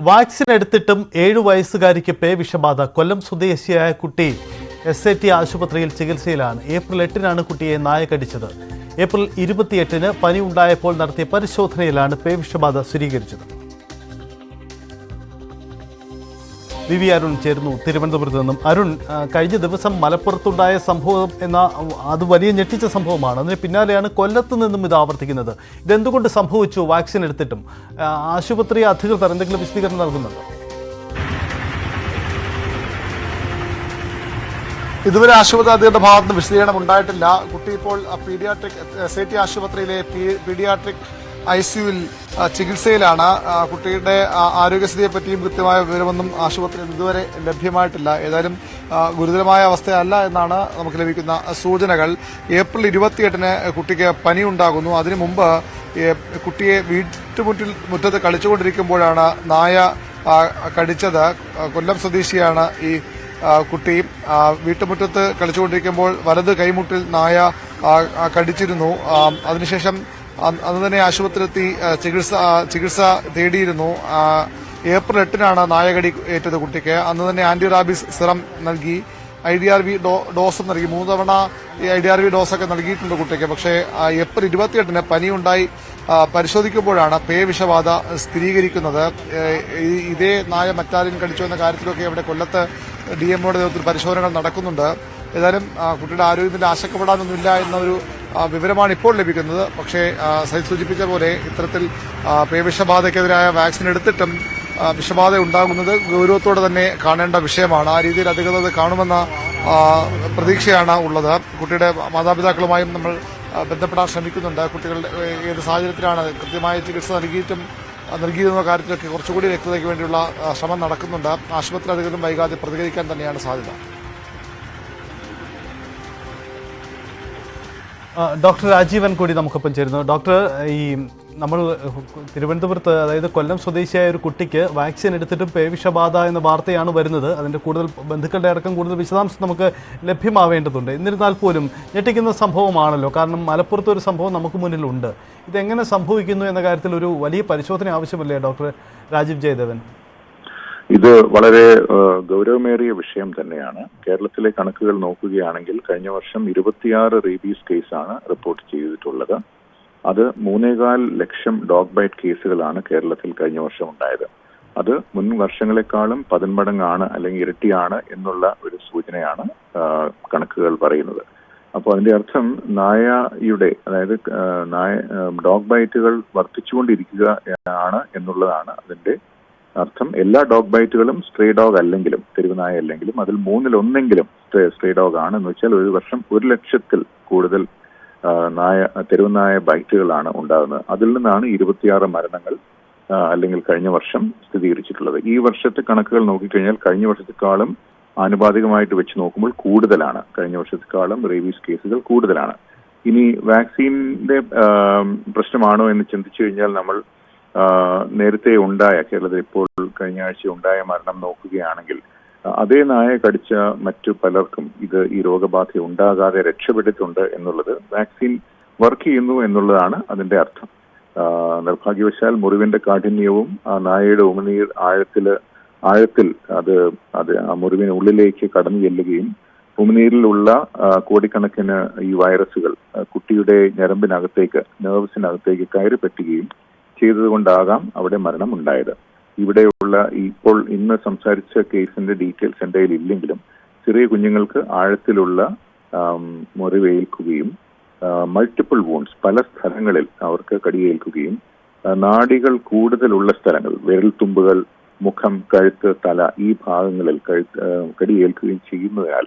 Vaccine എടുത്തിട്ടും 7 വയസ്സുകാരിക്ക് പേ വിഷബാധ. കൊല്ലം സ്വദേശിയായ കുട്ടി SAT ആശുപത്രിയിൽ ചികിത്സയിലാണ്. ഏപ്രിൽ 8-നാണ് കുട്ടിയെ നായ കടിച്ചത്. ഏപ്രിൽ 28-ന് പനി ഉണ്ടായപ്പോൾ നടത്തിയ പരിശോധനയിലാണ് പേ വിഷബാധ സ്ഥിരീകരിച്ചത്. വി അരുൺ ചേരുന്നു തിരുവനന്തപുരത്ത് നിന്നും. അരുൺ, കഴിഞ്ഞ ദിവസം മലപ്പുറത്തുണ്ടായ സംഭവം അത് വലിയ ഞെട്ടിച്ച സംഭവമാണ്. അതിന് പിന്നാലെയാണ് കൊല്ലത്ത് നിന്നും ഇത് ആവർത്തിക്കുന്നത്. ഇതെന്തുകൊണ്ട് സംഭവിച്ചു? വാക്സിൻ എടുത്തിട്ടും ആശുപത്രി അധികൃതർ എന്തെങ്കിലും വിശദീകരണം നൽകുന്നുണ്ടോ? ഇതുവരെ ആശുപത്രി അധികൃതരുടെ ഭാഗത്ത് വിശദീകരണം ഉണ്ടായിട്ടില്ല. കുട്ടി ഇപ്പോൾ പീഡിയാട്രിക് SAT ആശുപത്രിയിലെ പീഡിയാട്രിക് ICUവിൽ ചികിത്സയിലാണ്. കുട്ടിയുടെ ആരോഗ്യസ്ഥിതിയെ പറ്റിയും കൃത്യമായ വിവരമൊന്നും ആശുപത്രിയിൽ ഇതുവരെ ലഭ്യമായിട്ടില്ല. ഏതായാലും ഗുരുതരമായ അവസ്ഥയല്ല എന്നാണ് നമുക്ക് ലഭിക്കുന്ന സൂചനകൾ. ഏപ്രിൽ 28-ന് കുട്ടിക്ക് പനി ഉണ്ടാകുന്നു. അതിനു മുമ്പ് കുട്ടിയെ മുറ്റത്ത് കളിച്ചുകൊണ്ടിരിക്കുമ്പോഴാണ് നായ കടിച്ചത്. കൊല്ലം സ്വദേശിയാണ് ഈ കുട്ടി. വീട്ടുമുറ്റത്ത് കളിച്ചുകൊണ്ടിരിക്കുമ്പോൾ വലത് കൈമുട്ടിൽ നായ കടിച്ചിരുന്നു. അതിനുശേഷം അന്ന് തന്നെ ആശുപത്രിയിലെത്തി ചികിത്സ തേടിയിരുന്നു. ഏപ്രിൽ 8-നാണ് നായകടി ഏറ്റത് കുട്ടിക്ക്. അന്ന് തന്നെ ആന്റി റാബീസ് സിറം നൽകി, IDRV ഡോസും നൽകി. 3 തവണ ഈ IDRV ഡോസൊക്കെ നൽകിയിട്ടുണ്ട് കുട്ടിക്ക്. പക്ഷേ ഏപ്രിൽ 28-ന് പനിയുണ്ടായി പരിശോധിക്കുമ്പോഴാണ് പേ വിഷബാധ സ്ഥിരീകരിക്കുന്നത്. ഇതേ നായ മറ്റാരും കടിച്ചു എന്ന കാര്യത്തിലൊക്കെ ഇവിടെ കൊല്ലത്ത് DMOയുടെ നേതൃത്വത്തിൽ പരിശോധനകൾ നടക്കുന്നുണ്ട്. ഏതായാലും കുട്ടിയുടെ ആരോഗ്യത്തിൽ ആശങ്കപ്പെടാനൊന്നുമില്ല എന്നൊരു വിവരമാണ് ഇപ്പോൾ ലഭിക്കുന്നത്. പക്ഷേ സൈദ് സൂചിപ്പിച്ച പോലെ ഇത്തരത്തിൽ പേവിഷബാധയ്ക്കെതിരായ വാക്സിൻ എടുത്തിട്ടും വിഷബാധ ഉണ്ടാകുന്നത് ഗൗരവത്തോടെ തന്നെ കാണേണ്ട വിഷയമാണ്. ആ രീതിയിൽ അധികൃതർ കാണുമെന്ന പ്രതീക്ഷയാണ് ഉള്ളത്. കുട്ടിയുടെ മാതാപിതാക്കളുമായും നമ്മൾ ബന്ധപ്പെടാൻ ശ്രമിക്കുന്നുണ്ട്. കുട്ടികളുടെ ഏത് സാഹചര്യത്തിലാണ് കൃത്യമായ ചികിത്സ നൽകിയിരുന്ന കാര്യത്തിലൊക്കെ കുറച്ചുകൂടി വ്യക്തതയ്ക്ക് വേണ്ടിയുള്ള ശ്രമം നടക്കുന്നുണ്ട്. ആശുപത്രി അധികൃതരും വൈകാതെ പ്രതികരിക്കാൻ തന്നെയാണ് സാധ്യത. ഡോക്ടർ രാജീവൻ കൂടി നമുക്കൊപ്പം ചേരുന്നു. ഡോക്ടർ, നമ്മൾ തിരുവനന്തപുരത്ത്, അതായത് കൊല്ലം സ്വദേശിയായ ഒരു കുട്ടിക്ക് വാക്സിൻ എടുത്തിട്ടും പേവിഷബാധ എന്ന വാർത്തയാണ് വരുന്നത്. അതിൻ്റെ കൂടുതൽ ബന്ധുക്കളുടെ അടക്കം കൂടുതൽ വിശദാംശം നമുക്ക് ലഭ്യമാവേണ്ടതുണ്ട്. എന്നിരുന്നാൽ പോലും ഞെട്ടിക്കുന്ന സംഭവമാണല്ലോ. കാരണം മലപ്പുറത്ത് ഒരു സംഭവം നമുക്ക് മുന്നിലുണ്ട്. ഇതെങ്ങനെ സംഭവിക്കുന്നു എന്ന കാര്യത്തിൽ ഒരു വലിയ പരിശോധന ആവശ്യമല്ലേ ഡോക്ടർ രാജീവ് ജയദേവൻ? ഇത് വളരെ ഗൗരവമേറിയ വിഷയം തന്നെയാണ്. കേരളത്തിലെ കണക്കുകൾ നോക്കുകയാണെങ്കിൽ കഴിഞ്ഞ വർഷം 26 റേബീസ് കേസാണ് റിപ്പോർട്ട് ചെയ്തിട്ടുള്ളത്. അത് 3.25 ലക്ഷം ഡോഗ് ബൈറ്റ് കേസുകളാണ് കേരളത്തിൽ കഴിഞ്ഞ വർഷം ഉണ്ടായത്. അത് മുൻ വർഷങ്ങളെക്കാളും 10 മടങ്ങാണ് അല്ലെങ്കിൽ ഇരട്ടിയാണ് എന്നുള്ള ഒരു സൂചനയാണ് കണക്കുകൾ പറയുന്നത്. അപ്പോൾ അതിന്റെ അർത്ഥം അതായത് ഡോഗ് ബൈറ്റുകൾ വർദ്ധിച്ചുകൊണ്ടിരിക്കുക ആണ് എന്നുള്ളതാണ് അതിന്റെ അർത്ഥം. എല്ലാ ഡോഗ് ബൈറ്റുകളും സ്ട്രേ ഡോഗ് അല്ലെങ്കിലും, തെരുവുനായ അല്ലെങ്കിലും, അതിൽ 3-1 സ്ട്രേ ഡോഗ് ആണ്. എന്ന് വെച്ചാൽ ഒരു വർഷം 1 ലക്ഷത്തിൽ കൂടുതൽ തെരുവുനായ ബൈറ്റുകളാണ് ഉണ്ടാകുന്നത്. അതിൽ നിന്നാണ് 26 മരണങ്ങൾ അല്ലെങ്കിൽ കഴിഞ്ഞ വർഷം സ്ഥിരീകരിച്ചിട്ടുള്ളത്. ഈ വർഷത്തെ കണക്കുകൾ നോക്കിക്കഴിഞ്ഞാൽ കഴിഞ്ഞ വർഷത്തെക്കാളും ആനുപാതികമായിട്ട് വെച്ച് നോക്കുമ്പോൾ കൂടുതലാണ്. കഴിഞ്ഞ വർഷത്തെക്കാളും റേബീസ് കേസുകൾ കൂടുതലാണ്. ഇനി വാക്സിന്റെ പ്രശ്നമാണോ എന്ന് ചിന്തിച്ചു കഴിഞ്ഞാൽ നമ്മൾ നേരത്തെ കേരളത്തിൽ ഇപ്പോൾ കഴിഞ്ഞ ആഴ്ച ഉണ്ടായ മരണം നോക്കുകയാണെങ്കിൽ അതേ നായ കടിച്ച മറ്റു പലർക്കും ഈ രോഗബാധ ഉണ്ടാകാതെ രക്ഷപ്പെട്ടിട്ടുണ്ട് എന്നുള്ളത് വാക്സിൻ വർക്ക് ചെയ്യുന്നു എന്നുള്ളതാണ് അതിന്റെ അർത്ഥം. നിർഭാഗ്യവശാൽ മുറിവിന്റെ കാഠിന്യവും ആ നായയുടെ ഉമിനീർ ആഴത്തിൽ അത് ആ മുറിവിനുള്ളിലേക്ക് കടന്നു ചെല്ലുകയും ഉമിനീരിലുള്ള കോടിക്കണക്കിന് ഈ വൈറസുകൾ കുട്ടിയുടെ നെർവ്സിനകത്തേക്ക് കയറി പറ്റുകയും ചെയ്തതുകൊണ്ടാകാം അവിടെ മരണം ഉണ്ടായത്. ഇവിടെയുള്ള ഇന്ന് സംസാരിച്ച കേസിന്റെ ഡീറ്റെയിൽസ് എൻ്റെ കയ്യിൽ ഇല്ലെങ്കിലും ചെറിയ കുഞ്ഞുങ്ങൾക്ക് ആഴത്തിലുള്ള മുറിവേൽക്കുകയും മൾട്ടിപ്പിൾ വൂൺസ് പല സ്ഥലങ്ങളിൽ അവർക്ക് കടിയേൽക്കുകയും നാഡികൾ കൂടുതലുള്ള സ്ഥലങ്ങൾ, വിരൽത്തുമ്പുകൾ, മുഖം, കഴുത്ത്, തല ഈ ഭാഗങ്ങളിൽ കടിയേൽക്കുകയും ചെയ്യുന്നതിനാൽ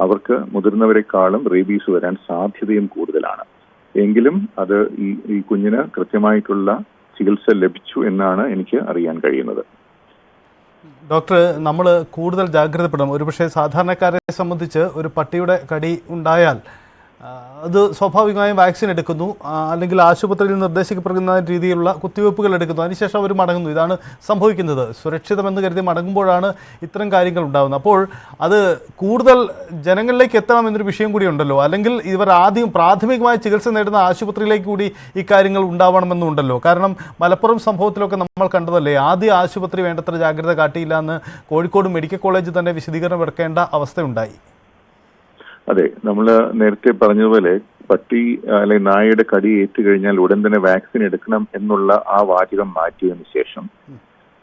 അവർക്ക് മുതിർന്നവരെക്കാളും റേബീസ് വരാൻ സാധ്യതയും കൂടുതലാണ്. എങ്കിലും അത് ഈ കുഞ്ഞിന് കൃത്യമായിട്ടുള്ള ചികിത്സ ലഭിച്ചു എന്നാണ് എനിക്ക് അറിയാൻ കഴിയുന്നത്. ഡോക്ടർ, നമ്മൾ കൂടുതൽ ജാഗ്രതപ്പെടണം. ഒരുപക്ഷെ സാധാരണക്കാരെ സംബന്ധിച്ച് ഒരു പട്ടിയുടെ കടി ഉണ്ടായാൽ അത് സ്വാഭാവികമായും വാക്സിൻ എടുക്കുന്നു, അല്ലെങ്കിൽ ആശുപത്രിയിൽ നിർദ്ദേശിക്കപ്പെടുന്ന രീതിയിലുള്ള കുത്തിവയ്പ്പുകൾ എടുക്കുന്നു, അതിനുശേഷം അവർ മടങ്ങുന്നു. ഇതാണ് സംഭവിക്കുന്നത്. സുരക്ഷിതമെന്ന് കരുതി മടങ്ങുമ്പോഴാണ് ഇത്തരം കാര്യങ്ങൾ ഉണ്ടാകുന്നത്. അപ്പോൾ അത് കൂടുതൽ ജനങ്ങളിലേക്ക് എത്തണം എന്നൊരു വിഷയം കൂടി ഉണ്ടല്ലോ. അല്ലെങ്കിൽ ഇവർ ആദ്യം പ്രാഥമികമായ ചികിത്സ നേടുന്ന ആശുപത്രിയിലേക്ക് കൂടി ഈ കാര്യങ്ങൾ ഉണ്ടാവണമെന്നുണ്ടല്ലോ. കാരണം മലപ്പുറം സംഭവത്തിലൊക്കെ നമ്മൾ കണ്ടതല്ലേ, ആദ്യ ആശുപത്രി വേണ്ടത്ര ജാഗ്രത കാട്ടിയില്ല എന്ന് കോഴിക്കോട് മെഡിക്കൽ കോളേജ് തന്നെ വിശദീകരണം എടുക്കേണ്ട അവസ്ഥയുണ്ടായി. അതെ, നമ്മൾ നേരത്തെ പറഞ്ഞതുപോലെ പട്ടി അല്ലെങ്കിൽ നായയുടെ കടി ഏറ്റു കഴിഞ്ഞാൽ ഉടൻ തന്നെ വാക്സിൻ എടുക്കണം എന്നുള്ള ആ വാചകം മാറ്റിയതിനു ശേഷം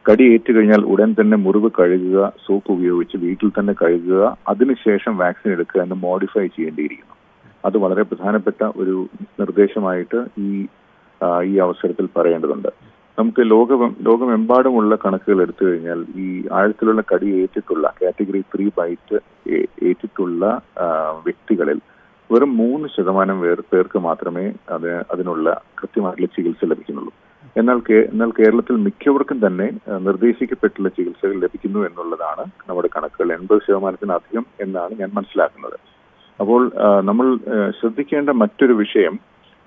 കടി ഏറ്റു കഴിഞ്ഞാൽ ഉടൻ തന്നെ മുറിവ് കഴുകുക, സോപ്പ് ഉപയോഗിച്ച് വീട്ടിൽ തന്നെ കഴുകുക, അതിനുശേഷം വാക്സിൻ എടുക്കുക എന്ന് മോഡിഫൈ ചെയ്യേണ്ടിയിരിക്കുന്നു. അത് വളരെ പ്രധാനപ്പെട്ട ഒരു നിർദ്ദേശമായിട്ട് ഈ അവസരത്തിൽ പറയേണ്ടതുണ്ട്. നമുക്ക് ലോകമെമ്പാടുമുള്ള കണക്കുകൾ എടുത്തു കഴിഞ്ഞാൽ ഈ ആഴത്തിലുള്ള കടി ഏറ്റിട്ടുള്ള കാറ്റഗറി 3 ബൈറ്റ് ഏറ്റിട്ടുള്ള വ്യക്തികളിൽ വെറും 3% പേർക്ക് മാത്രമേ അതിനുള്ള കൃത്യമായിട്ടുള്ള ചികിത്സ ലഭിക്കുന്നുള്ളൂ. എന്നാൽ കേരളത്തിൽ മിക്കവർക്കും തന്നെ നിർദ്ദേശിക്കപ്പെട്ടുള്ള ചികിത്സകൾ ലഭിക്കുന്നു എന്നുള്ളതാണ് നമ്മുടെ കണക്കുകൾ. 80%-അധികം എന്നാണ് ഞാൻ മനസ്സിലാക്കുന്നത്. അപ്പോൾ നമ്മൾ ശ്രദ്ധിക്കേണ്ട മറ്റൊരു വിഷയം,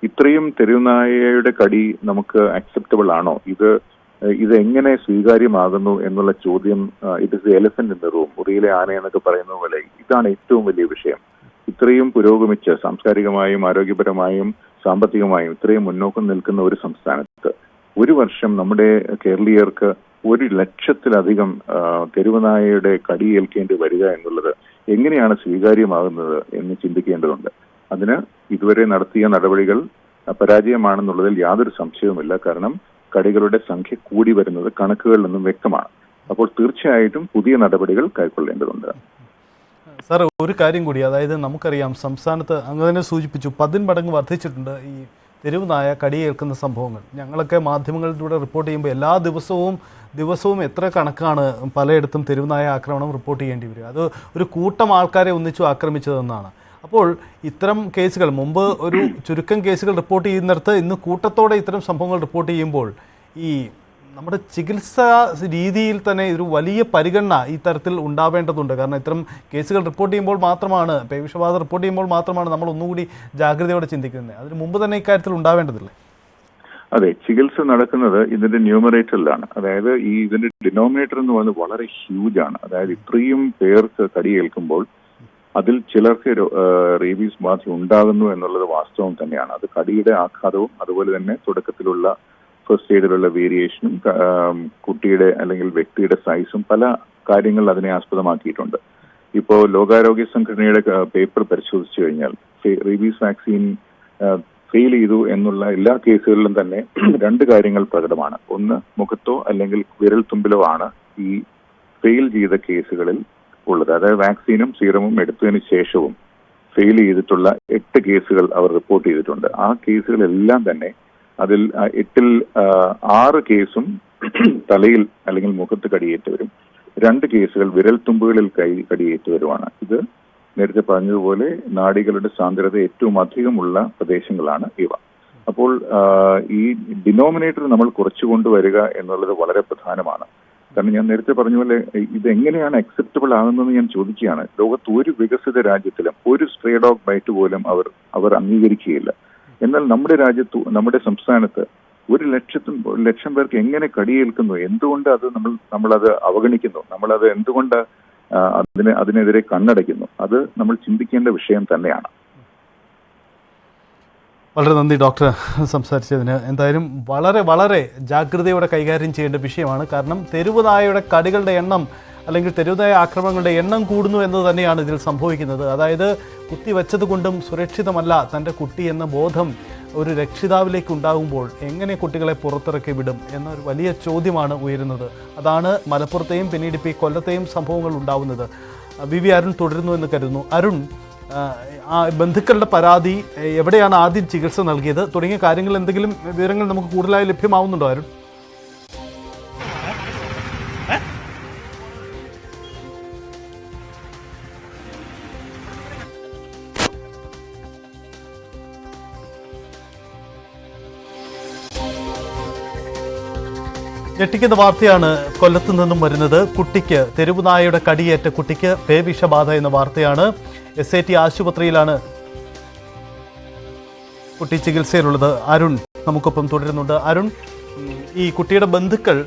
ഇത്രയും തെരുവുനായയുടെ കടി നമുക്ക് അക്സെപ്റ്റബിൾ ആണോ, ഇത് എങ്ങനെ സ്വീകാര്യമാകുന്നു എന്നുള്ള ചോദ്യം, it is the elephant in the room, മുറിയിലെ ആന എന്നൊക്കെ പറയുന്ന പോലെ ഇതാണ് ഏറ്റവും വലിയ വിഷയം. ഇത്രയും പുരോഗമിച്ച് സാംസ്കാരികമായും ആരോഗ്യപരമായും സാമ്പത്തികമായും ഇത്രയും മുന്നോക്കം നിൽക്കുന്ന ഒരു സംസ്ഥാനത്ത് ഒരു വർഷം നമ്മുടെ കേരളീയർക്ക് 100,000-ലധികം തെരുവുനായയുടെ കടിയേൽക്കേണ്ടി വരിക എന്നുള്ളത് എങ്ങനെയാണ് സ്വീകാര്യമാകുന്നത് എന്ന് ചിന്തിക്കേണ്ടതുണ്ട്. അതിന് ഇതുവരെ നടത്തിയ നടപടികൾ പരാജയമാണെന്നുള്ളതിൽ യാതൊരു സംശയവുമില്ല. കാരണം കടികളുടെ സംഖ്യ കൂടി വരുന്നത് കണക്കുകളിൽ നിന്നും വ്യക്തമാണ്. അപ്പോൾ തീർച്ചയായിട്ടും പുതിയ നടപടികൾ കൈക്കൊള്ളേണ്ടതുണ്ട്. സാർ, ഒരു കാര്യം കൂടി, അതായത് നമുക്കറിയാം സംസ്ഥാനത്ത് അങ്ങ് തന്നെ സൂചിപ്പിച്ചു 10 മടങ്ങ് വർദ്ധിച്ചിട്ടുണ്ട് ഈ തെരുവ് നായ കടിയേൽക്കുന്ന സംഭവങ്ങൾ. ഞങ്ങളൊക്കെ മാധ്യമങ്ങളിലൂടെ റിപ്പോർട്ട് ചെയ്യുമ്പോൾ എല്ലാ ദിവസവും എത്ര കണക്കാണ് പലയിടത്തും തെരുവുനായ ആക്രമണം റിപ്പോർട്ട് ചെയ്യേണ്ടി വരിക. അത് ഒരു കൂട്ടം ആൾക്കാരെ ഒന്നിച്ചു ആക്രമിച്ചതെന്നാണ്. അപ്പോൾ ഇത്തരം കേസുകൾ മുമ്പ് ഒരു ചുരുക്കം കേസുകൾ റിപ്പോർട്ട് ചെയ്യുന്നിടത്ത് ഇന്ന് കൂട്ടത്തോടെ ഇത്തരം സംഭവങ്ങൾ റിപ്പോർട്ട് ചെയ്യുമ്പോൾ ഈ നമ്മുടെ ചികിത്സാ രീതിയിൽ തന്നെ ഒരു വലിയ പരിഗണന ഈ തരത്തിൽ ഉണ്ടാവേണ്ടതുണ്ട്. കാരണം ഇത്തരം കേസുകൾ റിപ്പോർട്ട് ചെയ്യുമ്പോൾ മാത്രമാണ്, പേവിഷബാധ റിപ്പോർട്ട് ചെയ്യുമ്പോൾ മാത്രമാണ് നമ്മൾ ഒന്നുകൂടി ജാഗ്രതയോടെ ചിന്തിക്കുന്നത്. അതിന് മുമ്പ് തന്നെ ഇക്കാര്യത്തിൽ ഉണ്ടാവേണ്ടതില്ലേ? അതെ, ചികിത്സ നടക്കുന്നത് ഇതിന്റെ ന്യൂമറേറ്ററിലാണ്. അതായത് ഇതിന്റെ ഡിനോമിനേറ്റർ എന്ന് പറയുന്നത് വളരെ ഹ്യൂജ് ആണ്. അതായത് ഇത്രയും പേർക്ക് കടിയേൽക്കുമ്പോൾ അതിൽ ചിലർക്ക് റേബീസ് ബാധ ഉണ്ടാകുന്നു എന്നുള്ളത് വാസ്തവം തന്നെയാണ്. അത് കടിയുടെ ആഘാതവും അതുപോലെ തന്നെ തുടക്കത്തിലുള്ള ഫസ്റ്റ് എയ്ഡിലുള്ള വേരിയേഷനും കുട്ടിയുടെ അല്ലെങ്കിൽ വ്യക്തിയുടെ സൈസും പല കാര്യങ്ങൾ അതിനെ ആസ്പദമാക്കിയിട്ടുണ്ട്. ഇപ്പോൾ ലോകാരോഗ്യ സംഘടനയുടെ പേപ്പർ പരിശോധിച്ചു കഴിഞ്ഞാൽ റേബീസ് വാക്സിൻ ഫെയിൽ ചെയ്തു എന്നുള്ള എല്ലാ കേസുകളിലും തന്നെ 2 കാര്യങ്ങൾ പ്രകടമാണ്. ഒന്ന്, മുഖത്തോ അല്ലെങ്കിൽ വിരൽ തുമ്പിലോ ആണ് ഈ ഫെയിൽ ചെയ്ത കേസുകളിൽ ഉള്ളത്. അതായത് വാക്സിനും സീറമും എടുത്തതിന് ശേഷവും ഫെയിൽ ചെയ്തിട്ടുള്ള 8 കേസുകൾ അവർ റിപ്പോർട്ട് ചെയ്തിട്ടുണ്ട്. ആ കേസുകളെല്ലാം തന്നെ അതിൽ 8-ൽ 6 കേസും തലയിൽ അല്ലെങ്കിൽ മുഖത്ത് കടിയേറ്റവരും, 2 കേസുകൾ വിരൽ തുമ്പുകളിൽ കടിയേറ്റവരുമാണ്. ഇത് നേരത്തെ പറഞ്ഞതുപോലെ നാഡികളുടെ സാന്ദ്രത ഏറ്റവും അധികമുള്ള പ്രദേശങ്ങളാണ് ഇവ. അപ്പോൾ ഈ ഡിനോമിനേറ്റർ നമ്മൾ കുറച്ചുകൊണ്ടുവരിക എന്നുള്ളത് വളരെ പ്രധാനമാണ്. കാരണം ഞാൻ നേരത്തെ പറഞ്ഞ പോലെ ഇതെങ്ങനെയാണ് അക്സെപ്റ്റബിൾ ആകുന്നതെന്ന് ഞാൻ ചോദിക്കുകയാണ്. ലോകത്ത് ഒരു വികസിത രാജ്യത്തിലും ഒരു സ്ട്രേ ഡോഗ് ബൈറ്റ് പോലും അവർ അംഗീകരിക്കുകയില്ല. എന്നാൽ നമ്മുടെ രാജ്യത്ത്, നമ്മുടെ സംസ്ഥാനത്ത് 1,00,000 പേർക്ക് എങ്ങനെ കടിയേൽക്കുന്നു, എന്തുകൊണ്ട് അത് നമ്മളത് അവഗണിക്കുന്നു, നമ്മളത് എന്തുകൊണ്ട് അതിനെതിരെ കണ്ണടയ്ക്കുന്നു, അത് നമ്മൾ ചിന്തിക്കേണ്ട വിഷയം തന്നെയാണ്. വളരെ നന്ദി ഡോക്ടർ സംസാരിച്ചതിന്. എന്തായാലും വളരെ വളരെ ജാഗ്രതയോടെ കൈകാര്യം ചെയ്യേണ്ട വിഷയമാണ്. കാരണം തെരുവുനായയുടെ കടികളുടെ എണ്ണം അല്ലെങ്കിൽ തെരുവുനായ ആക്രമണങ്ങളുടെ എണ്ണം കൂടുന്നു എന്ന് തന്നെയാണ് ഇതിൽ സംഭവിക്കുന്നത്. അതായത് കുത്തിവെച്ചത് കൊണ്ടും സുരക്ഷിതമല്ല തൻ്റെ കുട്ടി എന്ന ബോധം ഒരു രക്ഷിതാവിലേക്ക് ഉണ്ടാകുമ്പോൾ എങ്ങനെ കുട്ടികളെ പുറത്തിറക്കി വിടും എന്നൊരു വലിയ ചോദ്യമാണ് ഉയരുന്നത്. അതാണ് മലപ്പുറത്തെയും പിന്നീട് ഇപ്പോൾ ഈ കൊല്ലത്തെയും സംഭവങ്ങൾ ഉണ്ടാവുന്നത്. വി അരുൺ തുടരുന്നു എന്ന് കരുതുന്നു. അരുൺ, ബന്ധുക്കളുടെ പരാതി, എവിടെയാണ് ആദ്യം ചികിത്സ നൽകിയത് തുടങ്ങിയ കാര്യങ്ങൾ, എന്തെങ്കിലും വിവരങ്ങൾ നമുക്ക് കൂടുതലായി ലഭ്യമാവുന്നുണ്ടോ അരുൺ? ഞെട്ടിക്കുന്ന വാർത്തയാണ് കൊല്ലത്തു നിന്നും വരുന്നത്. കുട്ടിക്ക്, തെരുവുനായയുടെ കടിയേറ്റ കുട്ടിക്ക് പേവിഷബാധ എന്ന വാർത്തയാണ്. SAT ആശുപത്രിയിലാണ് കുട്ടി ചികിത്സയിലുള്ളത്. അരുൺ നമുക്കൊപ്പം തുടരുന്നുണ്ട്. അരുൺ, ഈ കുട്ടിയുടെ ബന്ധുക്കൾ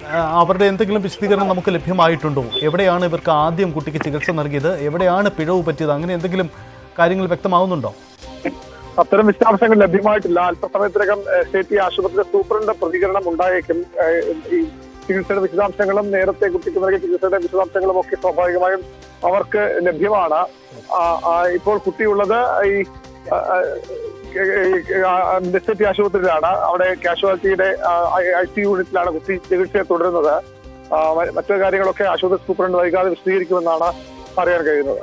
അവരുടെ എന്തെങ്കിലും വിശദീകരണം നമുക്ക് ലഭ്യമായിട്ടുണ്ടോ? എവിടെയാണ് ഇവർക്ക് ആദ്യം കുട്ടിക്ക് ചികിത്സ നൽകിയത്? എവിടെയാണ് പിഴവ് പറ്റിയത്? അങ്ങനെ എന്തെങ്കിലും കാര്യങ്ങൾ വ്യക്തമാവുന്നുണ്ടോ? അത്തരം വിശദാംശങ്ങൾ ലഭ്യമായിട്ടില്ല. അല്പസമയത്തിനകം സ്റ്റേറ്റ് ആശുപത്രി സൂപ്രണ്ട് പ്രതികരണം ഉണ്ടായേക്കും. ഈ ചികിത്സയുടെ വിശദാംശങ്ങളും നേരത്തെ കുട്ടിക്ക് നൽകിയ ചികിത്സയുടെ വിശദാംശങ്ങളും ഒക്കെ സ്വാഭാവികമായും അവർക്ക് ലഭ്യമാണ്. ഇപ്പോൾ കുട്ടിയുള്ളത് ഈ സ്റ്റേറ്റ് ആശുപത്രിയിലാണ്. അവിടെ കാഷ്വാലിറ്റിയുടെ ICU യൂണിറ്റിലാണ് കുട്ടി ചികിത്സയെ തുടരുന്നത്. മറ്റു കാര്യങ്ങളൊക്കെ ആശുപത്രി സൂപ്രണ്ട് വൈകാതെ വിശദീകരിക്കുമെന്നാണ് അറിയാൻ കഴിയുന്നത്.